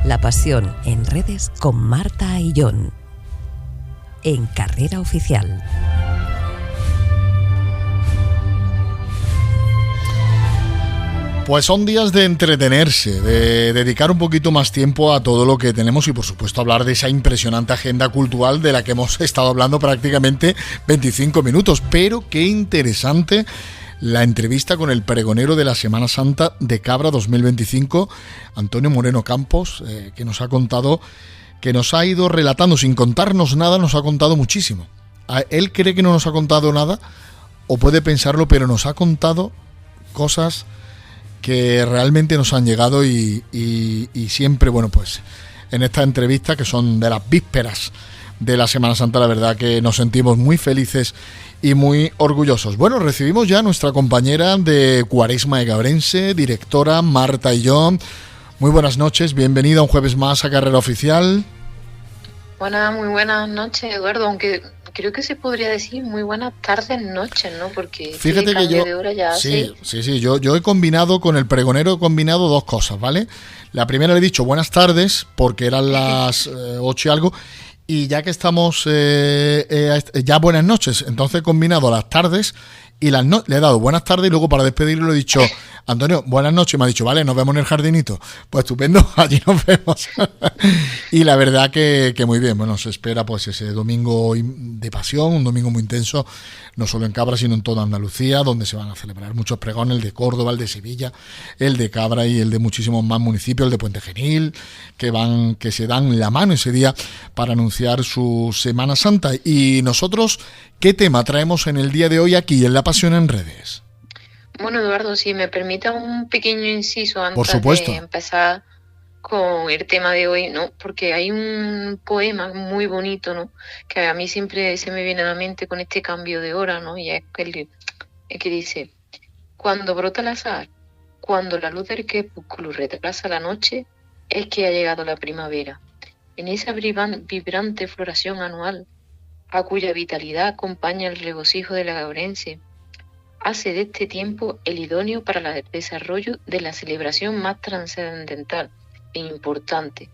La pasión en redes con Marta Aillón. En Carrera Oficial. Pues son días de entretenerse, de dedicar un poquito más tiempo a todo lo que tenemos y por supuesto hablar de esa impresionante agenda cultural de la que hemos estado hablando prácticamente 25 minutos. Pero qué interesante la entrevista con el pregonero de la Semana Santa de Cabra 2025, Antonio Moreno Campos, que nos ha contado, que nos ha ido relatando sin contarnos nada, nos ha contado muchísimo. Él cree que no nos ha contado nada, o puede pensarlo, pero nos ha contado cosas que realmente nos han llegado y siempre, bueno, pues en esta entrevista, que son de las vísperas de la Semana Santa, la verdad que nos sentimos muy felices y muy orgullosos. Bueno, recibimos ya a nuestra compañera de Cuaresma de Cabrense, directora Marta Aillón. Muy buenas noches, bienvenida un jueves más a Carrera Oficial. Muy buenas noches, Eduardo, aunque creo que se podría decir muy buenas tardes, noches, ¿no? Porque fíjate que yo, de hora ya sí, yo he combinado con el pregonero, he combinado dos cosas, ¿vale? La primera le he dicho buenas tardes, porque eran las 8 y algo, y ya que estamos ya buenas noches, entonces he combinado las tardes y las le he dado buenas tardes y luego para despedirlo le he dicho, Antonio, buenas noches, y me ha dicho, vale, nos vemos en el jardinito. Pues estupendo, allí nos vemos. Y la verdad que muy bien, bueno, se espera pues ese domingo de pasión, un domingo muy intenso, no solo en Cabra, sino en toda Andalucía, donde se van a celebrar muchos pregones, el de Córdoba, el de Sevilla, el de Cabra y el de muchísimos más municipios, el de Puente Genil, que se dan la mano ese día para anunciar su Semana Santa. Y nosotros, ¿qué tema traemos en el día de hoy aquí en La Pasión en Redes? Bueno, Eduardo, si me permite un pequeño inciso Por antes supuesto. de empezar con el tema de hoy, ¿no? Porque hay un poema muy bonito, ¿no? Que a mí siempre se me viene a la mente con este cambio de hora, ¿no? Y es que dice, cuando brota el azahar, cuando la luz del crepúsculo retrasa la noche, es que ha llegado la primavera. En esa vibrante floración anual, a cuya vitalidad acompaña el regocijo de la cabrense, hace de este tiempo el idóneo para el desarrollo de la celebración más trascendental e importante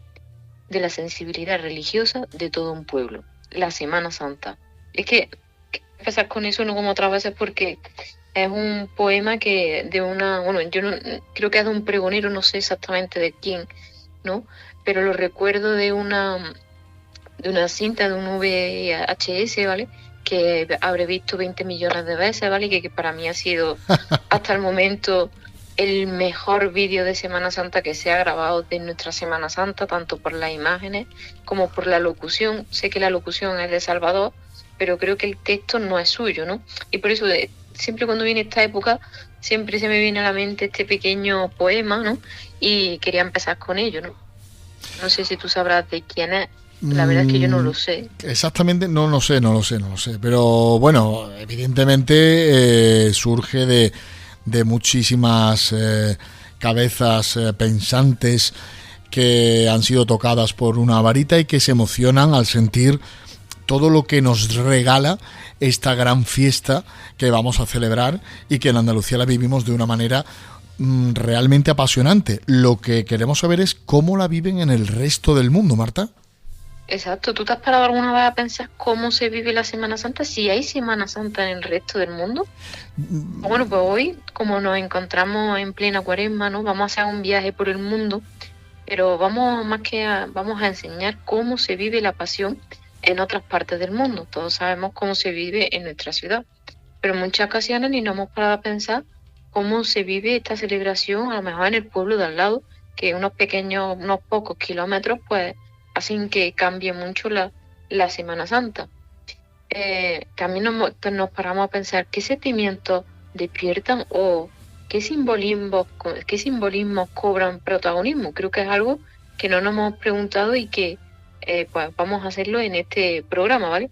de la sensibilidad religiosa de todo un pueblo, la Semana Santa. Es que empezar con eso no como otras veces porque es un poema que yo no creo que es de un pregonero, no sé exactamente de quién, ¿no? Pero lo recuerdo de una cinta de un VHS, ¿vale? Que habré visto 20 millones de veces, ¿vale? Que para mí ha sido hasta el momento el mejor vídeo de Semana Santa que se ha grabado de nuestra Semana Santa, tanto por las imágenes como por la locución. Sé que la locución es de Salvador, pero creo que el texto no es suyo, ¿no? Y por eso siempre cuando viene esta época, siempre se me viene a la mente este pequeño poema, ¿no? Y quería empezar con ello, ¿no? No sé si tú sabrás de quién es. La verdad es que yo no lo sé. Exactamente, no lo sé. Pero bueno, evidentemente surge de muchísimas cabezas pensantes que han sido tocadas por una varita y que se emocionan al sentir todo lo que nos regala esta gran fiesta que vamos a celebrar y que en Andalucía la vivimos de una manera realmente apasionante. Lo que queremos saber es cómo la viven en el resto del mundo, Marta. Exacto. ¿Tú te has parado alguna vez a pensar cómo se vive la Semana Santa? Si hay Semana Santa en el resto del mundo. Bueno, pues hoy, como nos encontramos en plena Cuaresma, ¿no? Vamos a hacer un viaje por el mundo, pero vamos a enseñar cómo se vive la pasión en otras partes del mundo. Todos sabemos cómo se vive en nuestra ciudad, pero en muchas ocasiones ni nos hemos parado a pensar cómo se vive esta celebración, a lo mejor en el pueblo de al lado, que unos pocos kilómetros, pues hacen que cambie mucho la Semana Santa. También nos paramos a pensar qué sentimientos despiertan o qué simbolismos cobran protagonismo. Creo que es algo que no nos hemos preguntado y que pues vamos a hacerlo en este programa, ¿vale?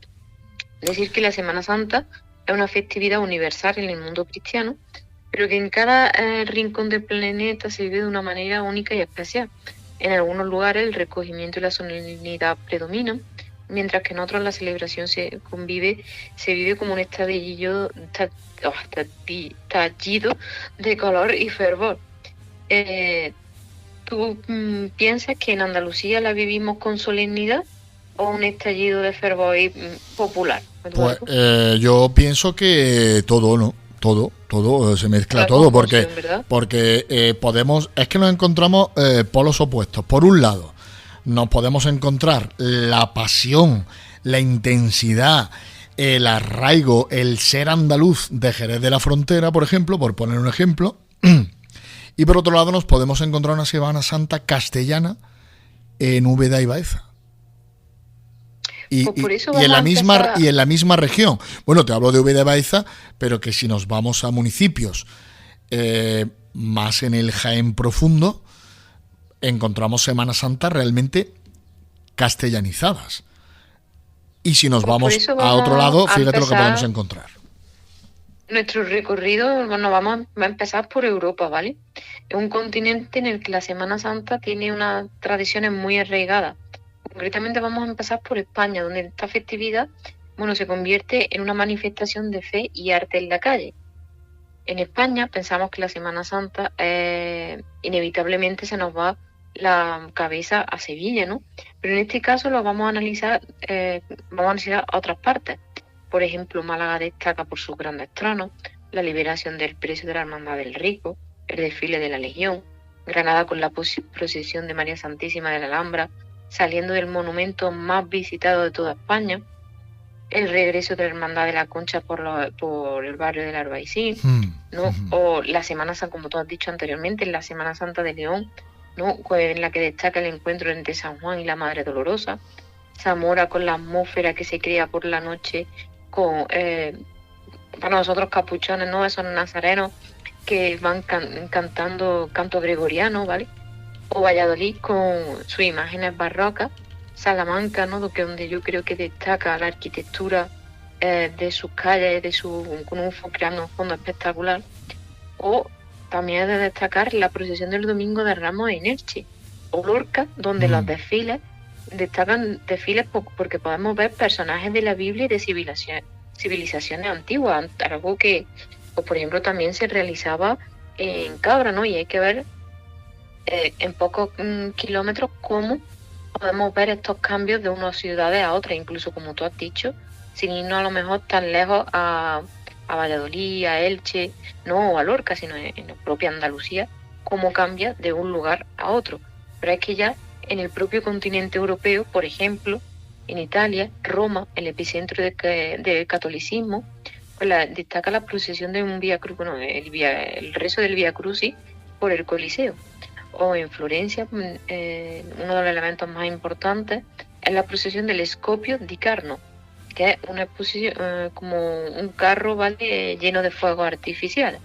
Decir que la Semana Santa es una festividad universal en el mundo cristiano, pero que en cada rincón del planeta se vive de una manera única y especial. En algunos lugares el recogimiento y la solemnidad predominan, mientras que en otros la celebración se vive como un estallido de color y fervor. ¿Tú piensas que en Andalucía la vivimos con solemnidad o un estallido de fervor popular, Pues Eduardo? yo pienso que todo, ¿no? Todo, se mezcla La todo, porque, conjunción, ¿verdad? podemos, es que nos encontramos polos opuestos. Por un lado, nos podemos encontrar la pasión, la intensidad, el arraigo, el ser andaluz de Jerez de la Frontera, por ejemplo, por poner un ejemplo. Y por otro lado nos podemos encontrar una Semana Santa castellana en Úbeda y Baeza. Pues por eso Y en vamos a y empezar. en la misma región. Bueno, te hablo de Úbeda y Baeza, pero que si nos vamos a municipios más en el Jaén profundo, encontramos Semana Santa realmente castellanizadas. Y si nos Pues por vamos eso a otro vamos lado, a fíjate lo que podemos empezar encontrar. nuestro recorrido. Bueno, va a empezar por Europa, ¿vale? Es un continente en el que la Semana Santa tiene unas tradiciones muy arraigadas. Concretamente vamos a empezar por España, donde esta festividad, bueno, se convierte en una manifestación de fe y arte en la calle. En España pensamos que la Semana Santa inevitablemente se nos va la cabeza a Sevilla, ¿no? Pero en este caso lo vamos a analizar otras partes. Por ejemplo, Málaga destaca por sus grandes tronos, la liberación del preso de la Hermandad del Rico, el desfile de la Legión, Granada con la procesión de María Santísima de la Alhambra, saliendo del monumento más visitado de toda España, el regreso de la Hermandad de la Concha por el barrio del Albaicín, ¿no? O la Semana Santa, como tú has dicho anteriormente, la Semana Santa de León, ¿no? En la que destaca el encuentro entre San Juan y la Madre Dolorosa, Zamora con la atmósfera que se crea por la noche con, para nosotros capuchones, ¿no? Esos nazarenos que van cantando canto gregoriano, ¿vale? O Valladolid con sus imágenes barrocas, Salamanca, ¿no? Donde yo creo que destaca la arquitectura de sus calles, con creando un fondo espectacular. O también es de destacar la procesión del Domingo de Ramos en Elche, o Lorca, donde los desfiles destacan desfiles porque podemos ver personajes de la Biblia y de civilizaciones antiguas, algo que, pues, por ejemplo, también se realizaba en Cabra, ¿no? Y hay que ver en pocos kilómetros cómo podemos ver estos cambios de unas ciudades a otras, incluso como tú has dicho, sin irnos a lo mejor tan lejos a Valladolid, a Elche, no a Lorca, sino en la propia Andalucía, cómo cambia de un lugar a otro. Pero es que ya en el propio continente europeo, por ejemplo, en Italia, Roma, el epicentro del catolicismo, pues destaca la procesión de un Vía Crucis, bueno, el rezo del Vía Crucis por el Coliseo. O en Florencia, uno de los elementos más importantes es la procesión del Scopio di Carno, que es una exposición como un carro, ¿vale?, lleno de fuegos artificiales.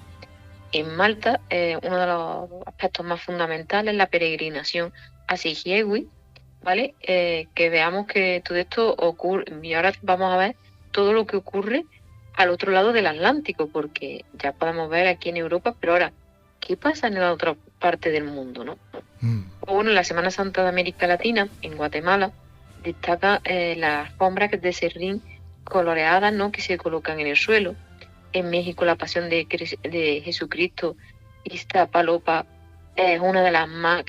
En Malta, uno de los aspectos más fundamentales es la peregrinación a Sigiegui, ¿vale? Que veamos que todo esto ocurre, y ahora vamos a ver todo lo que ocurre al otro lado del Atlántico, porque ya podemos ver aquí en Europa, pero ahora, ¿qué pasa en la otra parte del mundo, no? O bueno, la Semana Santa de América Latina, en Guatemala, destaca las alfombras de serrín coloreadas, ¿no?, que se colocan en el suelo. En México, la Pasión de Jesucristo, Iztapalapa, es una de las más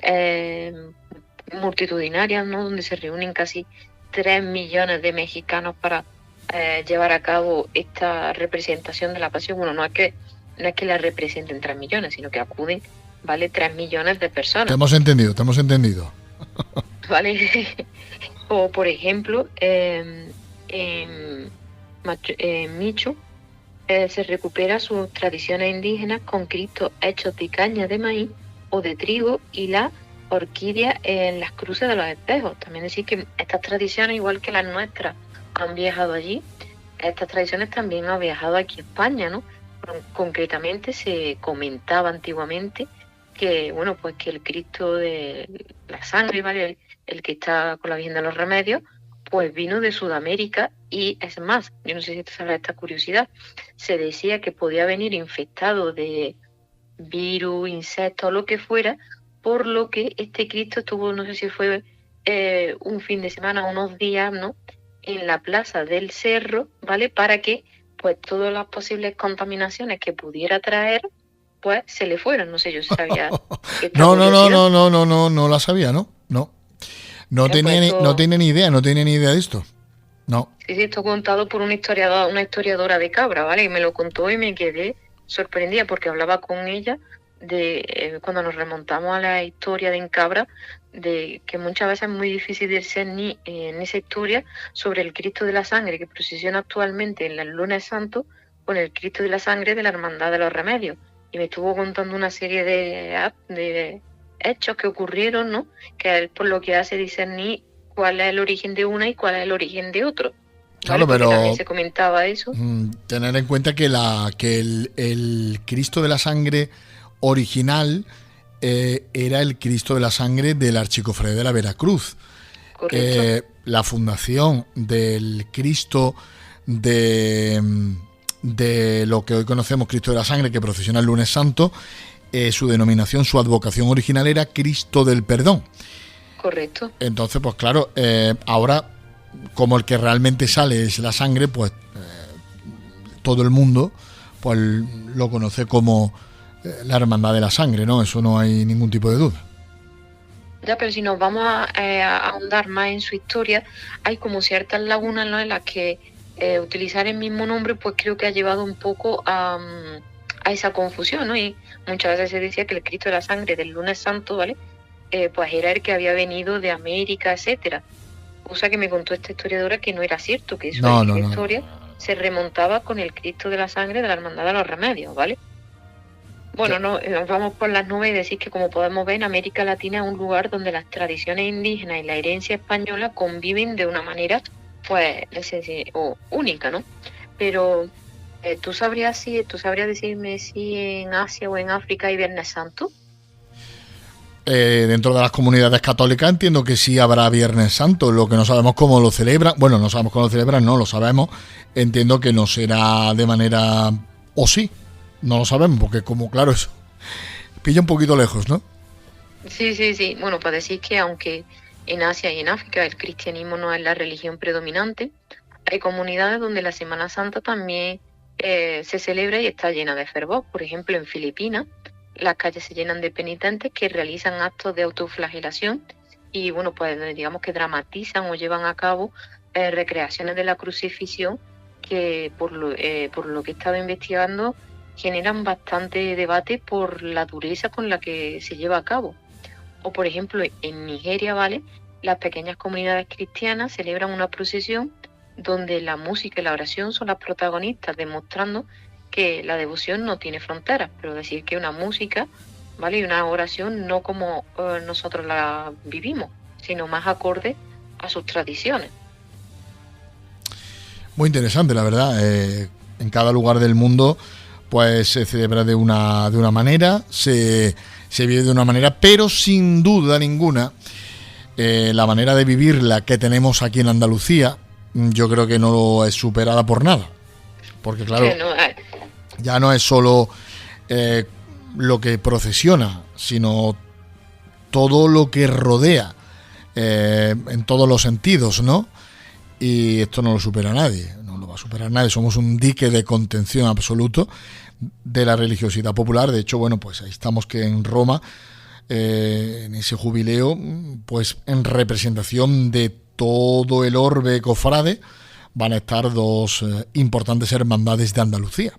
multitudinarias, ¿no?, donde se reúnen casi 3 millones de mexicanos para llevar a cabo esta representación de la Pasión. Bueno, no es que la representen 3 millones, sino que acuden, ¿vale?, 3 millones de personas. Te hemos entendido. ¿Vale? O, por ejemplo, en Micho se recupera sus tradiciones indígenas con cristos hechos de caña de maíz o de trigo y la orquídea en las cruces de los espejos. También decir que estas tradiciones, igual que las nuestras, han viajado allí. Estas tradiciones también han viajado aquí a España, ¿no? Concretamente se comentaba antiguamente que, bueno, pues que el Cristo de la sangre, ¿vale?, el que está con la Virgen de los Remedios, pues vino de Sudamérica. Y es más, yo no sé si tú sabes esta curiosidad, se decía que podía venir infectado de virus, insectos, lo que fuera, por lo que este Cristo estuvo, no sé si fue un fin de semana, unos días, ¿no?, en la plaza del Cerro, ¿vale?, para que pues todas las posibles contaminaciones que pudiera traer, después se le fueron. No sé, yo sabía esta No, no, no, curiosidad. no, no, no, no, no la sabía, ¿no? No. No tenía Pues no tenía ni idea, no tenía ni idea de esto. No. sí, sí, esto contado por una historiadora de Cabra, ¿vale? Y me lo contó y me quedé sorprendida porque hablaba con ella de cuando nos remontamos a la historia de Cabra, de que muchas veces es muy difícil discernir en esa historia sobre el Cristo de la Sangre que procesiona actualmente en el lunes santo con el Cristo de la Sangre de la Hermandad de los Remedios. Y me estuvo contando una serie de hechos que ocurrieron, ¿no? Que es por lo que hace discernir cuál es el origen de una y cuál es el origen de otro. Claro, ¿Vale? Porque pero también se comentaba eso. tener en cuenta que el Cristo de la Sangre original era el Cristo de la Sangre del Archicofrade de la Veracruz. Correcto. La fundación del Cristo de lo que hoy conocemos Cristo de la Sangre, que procesiona el lunes santo, su denominación, su advocación original era Cristo del Perdón. Correcto. Entonces, pues claro, ahora, como el que realmente sale es la sangre, pues todo el mundo pues lo conoce como la Hermandad de la Sangre, ¿no? Eso no hay ningún tipo de duda. Ya, pero si nos vamos a ahondar más en su historia, hay como ciertas lagunas, ¿no? En las que utilizar el mismo nombre, pues creo que ha llevado un poco a esa confusión, ¿no? Y muchas veces se decía que el Cristo de la Sangre del lunes santo, ¿vale? Pues era el que había venido de América, etcétera. Cosa que me contó esta historiadora que no era cierto, que eso No. historia se remontaba con el Cristo de la Sangre de la Hermandad de los Remedios, ¿vale? Bueno, no, nos vamos por las nubes y decir que, como podemos ver, en América Latina es un lugar donde las tradiciones indígenas y la herencia española conviven de una manera, pues, única, ¿no? Pero, ¿tú sabrías decirme si en Asia o en África hay Viernes Santo? Dentro de las comunidades católicas entiendo que sí habrá Viernes Santo. Lo que no sabemos cómo lo celebran, bueno, no sabemos cómo lo celebran, no lo sabemos. Entiendo que no será de manera... o sí, no lo sabemos, porque como claro, eso pilla un poquito lejos, ¿no? Sí. Bueno, pues decir que aunque en Asia y en África el cristianismo no es la religión predominante, hay comunidades donde la Semana Santa también se celebra y está llena de fervor. Por ejemplo, en Filipinas, las calles se llenan de penitentes que realizan actos de autoflagelación y, bueno, pues digamos que dramatizan o llevan a cabo recreaciones de la crucifixión que, por lo que he estado investigando, generan bastante debate por la dureza con la que se lleva a cabo. O, por ejemplo, en Nigeria, ¿vale? Las pequeñas comunidades cristianas celebran una procesión donde la música y la oración son las protagonistas, demostrando que la devoción no tiene fronteras, pero decir que una música, ¿vale? Y una oración no como nosotros la vivimos, sino más acorde a sus tradiciones. Muy interesante, la verdad. En cada lugar del mundo pues se celebra de una manera, se vive de una manera, pero sin duda ninguna la manera de vivirla que tenemos aquí en Andalucía, yo creo que no es superada por nada. Porque claro, ya no es solo lo que procesiona, sino todo lo que rodea en todos los sentidos, ¿no? Y esto no lo supera nadie, no lo va a superar nadie. Somos un dique de contención absoluto de la religiosidad popular. De hecho, bueno, pues ahí estamos que en Roma, en ese jubileo, pues en representación de todo el orbe cofrade, van a estar dos importantes hermandades de Andalucía.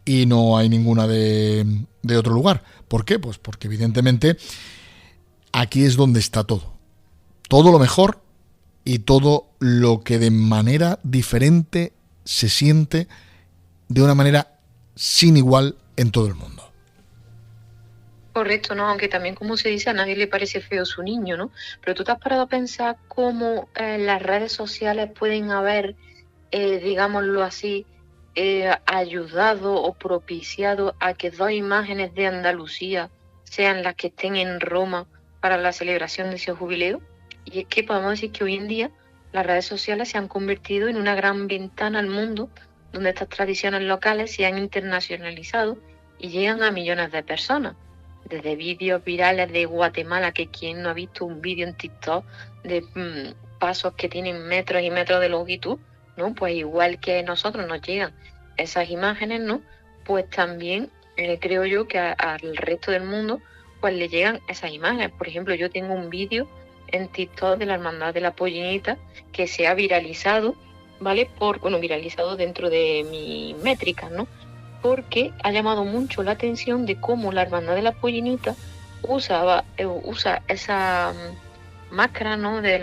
Y no hay ninguna de otro lugar. ¿Por qué? Pues porque evidentemente aquí es donde está todo. Todo lo mejor y todo lo que de manera diferente se siente de una manera sin igual en todo el mundo. Correcto, ¿no? Aunque también, como se dice, a nadie le parece feo su niño, ¿no? Pero tú te has parado a pensar cómo las redes sociales pueden haber, digámoslo así, ayudado o propiciado a que dos imágenes de Andalucía sean las que estén en Roma para la celebración de ese jubileo. Y es que podemos decir que hoy en día las redes sociales se han convertido en una gran ventana al mundo donde estas tradiciones locales se han internacionalizado y llegan a millones de personas. Desde vídeos virales de Guatemala, que quien no ha visto un vídeo en TikTok de pasos que tienen metros y metros de longitud, ¿no? Pues igual que nosotros nos llegan esas imágenes, ¿no? Pues también creo yo que al resto del mundo pues le llegan esas imágenes. Por ejemplo, yo tengo un vídeo en TikTok de la Hermandad de la Pollinita que se ha viralizado, ¿vale? Viralizado dentro de mis métricas, ¿no? Porque ha llamado mucho la atención de cómo la Hermandad de la Pollinita usa esa máscara, ¿no? de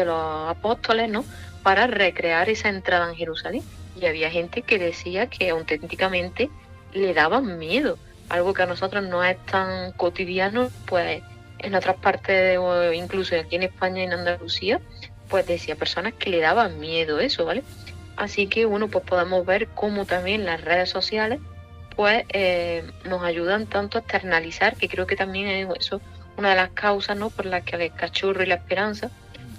los apóstoles, ¿no? Para recrear esa entrada en Jerusalén. Y había gente que decía que auténticamente le daban miedo, algo que a nosotros no es tan cotidiano, pues en otras partes, o incluso aquí en España, en Andalucía, pues decía personas que le daban miedo eso, ¿vale? Así que, bueno, pues podemos ver cómo también las redes sociales, pues nos ayudan tanto a externalizar, que creo que también es eso una de las causas, ¿no? Por las que el Cachorro y la Esperanza,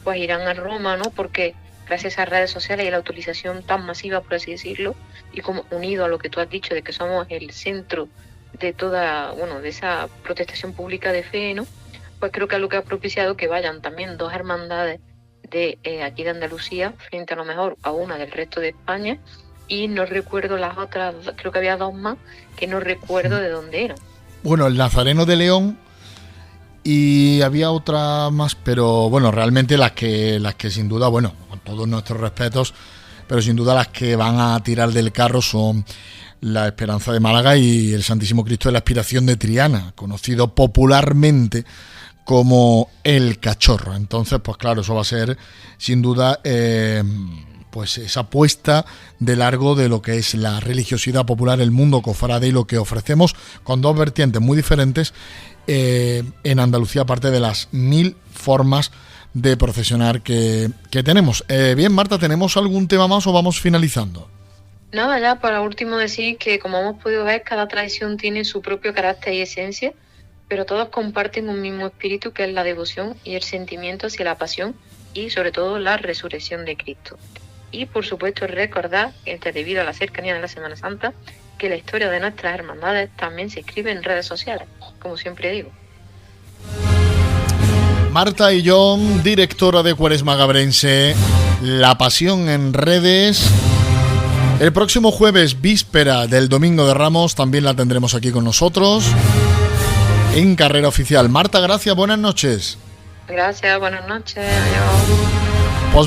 pues irán a Roma, ¿no? Porque gracias a redes sociales y a la utilización tan masiva, por así decirlo, y como unido a lo que tú has dicho de que somos el centro de toda, de esa protestación pública de fe, ¿no? Pues creo que es lo que ha propiciado que vayan también dos hermandades de aquí de Andalucía frente a lo mejor a una del resto de España, y no recuerdo las otras, creo que había dos más que no recuerdo de dónde eran. Bueno, el Nazareno de León y había otra más, pero bueno, realmente las que sin duda, bueno, con todos nuestros respetos, pero sin duda las que van a tirar del carro son la Esperanza de Málaga y el Santísimo Cristo de la Aspiración de Triana, conocido popularmente como el Cachorro. Entonces, pues claro, eso va a ser sin duda pues esa apuesta de largo de lo que es la religiosidad popular, el mundo cofrade y lo que ofrecemos con dos vertientes muy diferentes en Andalucía, aparte de las 1000 formas de procesionar que tenemos. Bien, Marta, ¿tenemos algún tema más o vamos finalizando? Nada, ya para último decir que, como hemos podido ver, cada tradición tiene su propio carácter y esencia, pero todas comparten un mismo espíritu, que es la devoción y el sentimiento hacia la pasión y sobre todo la resurrección de Cristo. Y por supuesto recordar, debido a la cercanía de la Semana Santa, que la historia de nuestras hermandades también se escribe en redes sociales, como siempre digo. Marta Illón, directora de Cuaresma Gabrense, La Pasión en redes. El próximo jueves, víspera del Domingo de Ramos, también la tendremos aquí con nosotros en Carrera Oficial. Marta, gracias, buenas noches. Gracias, buenas noches, adiós.